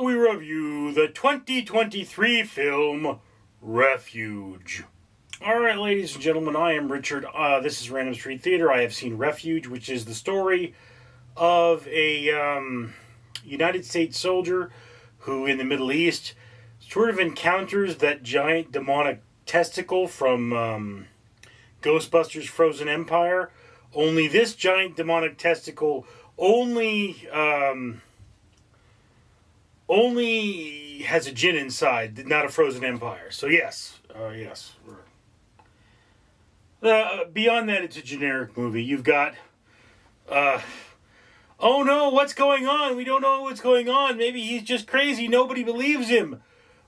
we review the 2023 film, Refuge. Alright, ladies and gentlemen, I am Richard. This is Random Street Theater. I have seen Refuge, which is the story of a United States soldier who, in the Middle East, sort of encounters that giant demonic testicle from Ghostbusters Frozen Empire. Only this giant demonic testicle only has a djinn inside, not a Frozen Empire. So yes. Beyond that, it's a generic movie. You've got, oh no, what's going on? We don't know what's going on. Maybe he's just crazy. Nobody believes him.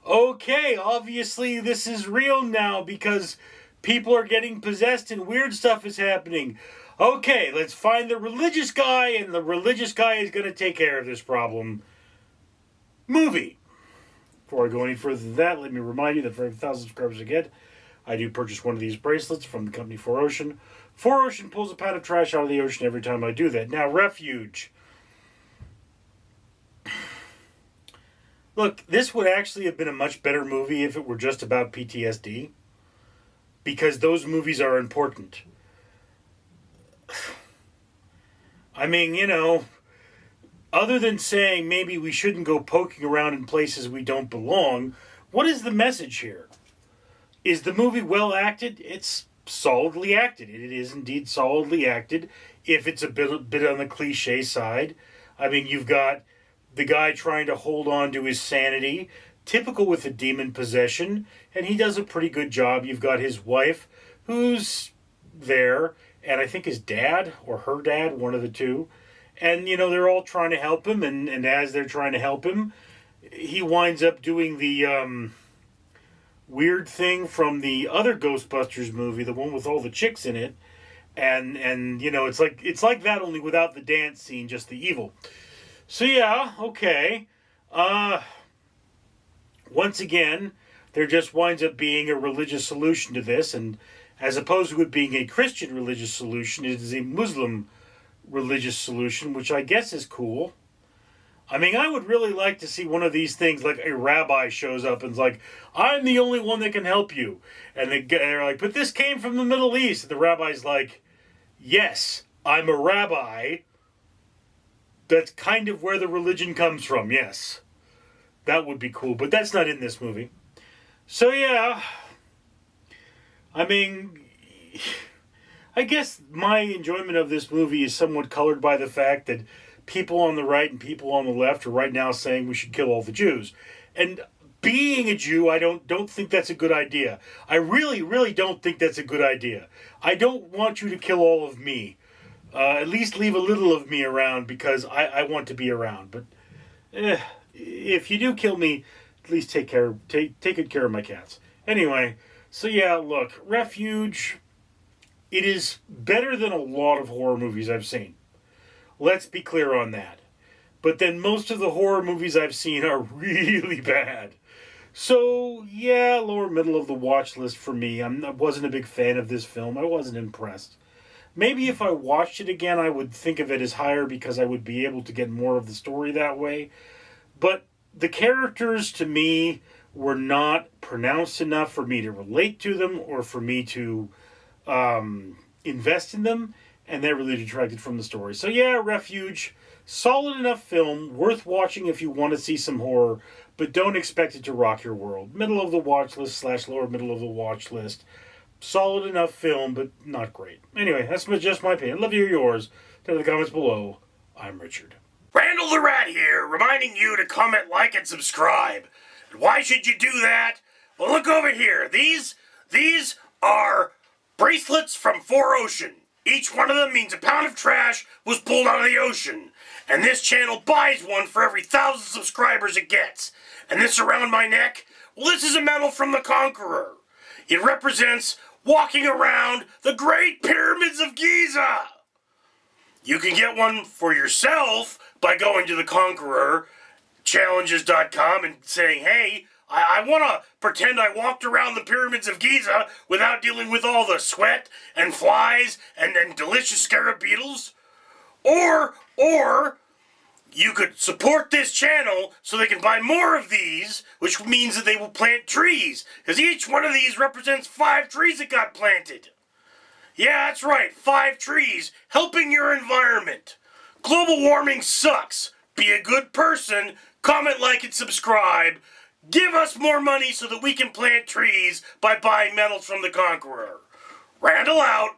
Okay, obviously this is real now because people are getting possessed and weird stuff is happening. Okay, let's find the religious guy, and the religious guy is going to take care of this problem. Movie. Before I go any further than that, let me remind you that for every 1,000 subscribers I get, I do purchase one of these bracelets from the company 4Ocean. 4Ocean pulls a pound of trash out of the ocean every time I do that. Now, Refuge. Look, this would actually have been a much better movie if it were just about PTSD. Because those movies are important. I mean, you know, other than saying maybe we shouldn't go poking around in places we don't belong, what is the message here? Is the movie well acted? It's solidly acted. It is indeed solidly acted, if it's a bit on the cliche side. I mean, you've got the guy trying to hold on to his sanity, typical with a demon possession, and he does a pretty good job. You've got his wife, who's there, and I think his dad, or her dad, one of the two. And, you know, they're all trying to help him, and as they're trying to help him, he winds up doing the weird thing from the other Ghostbusters movie, the one with all the chicks in it. And you know, it's like that, only without the dance scene, just the evil. So yeah, okay. Once again, there just winds up being a religious solution to this, and as opposed to it being a Christian religious solution, it is a Muslim religious solution, which I guess is cool. I mean, I would really like to see one of these things, like a rabbi shows up and is like, I'm the only one that can help you. And they're like, but this came from the Middle East. And the rabbi's like, yes, I'm a rabbi. That's kind of where the religion comes from, yes. That would be cool, but that's not in this movie. So yeah, I mean, I guess my enjoyment of this movie is somewhat colored by the fact that people on the right and people on the left are right now saying we should kill all the Jews. And being a Jew, I don't think that's a good idea. I really, really don't think that's a good idea. I don't want you to kill all of me. At least leave a little of me around, because I want to be around. But if you do kill me, at least take good care of my cats. Anyway, so yeah, look, Refuge, it is better than a lot of horror movies I've seen. Let's be clear on that. But then most of the horror movies I've seen are really bad. So yeah, lower middle of the watch list for me. I wasn't a big fan of this film. I wasn't impressed. Maybe if I watched it again, I would think of it as higher because I would be able to get more of the story that way. But the characters, to me, were not pronounced enough for me to relate to them or for me to invest in them, and that really detracted from the story. So yeah, Refuge, solid enough film, worth watching if you want to see some horror, but don't expect it to rock your world. Middle of the watch list / lower middle of the watch list. Solid enough film, but not great. Anyway, that's just my opinion. Love to hear yours. Down in the comments below. I'm Richard. Randall the Rat here, reminding you to comment, like, and subscribe. And why should you do that? Well, look over here. These are bracelets from 4Ocean. Each one of them means a pound of trash was pulled out of the ocean. And this channel buys one for every 1,000 subscribers it gets. And this around my neck? Well, this is a medal from the Conqueror. It represents walking around the Great Pyramids of Giza. You can get one for yourself by going to the Conqueror challenges.com and saying, hey, I want to pretend I walked around the pyramids of Giza without dealing with all the sweat and flies and delicious scarab beetles. Or you could support this channel so they can buy more of these, which means that they will plant trees, because each one of these represents 5 trees that got planted. Yeah, that's right, 5 trees, helping your environment. Global warming sucks. Be a good person, comment, like, and subscribe. Give us more money so that we can plant trees by buying metals from the Conqueror. Randall out.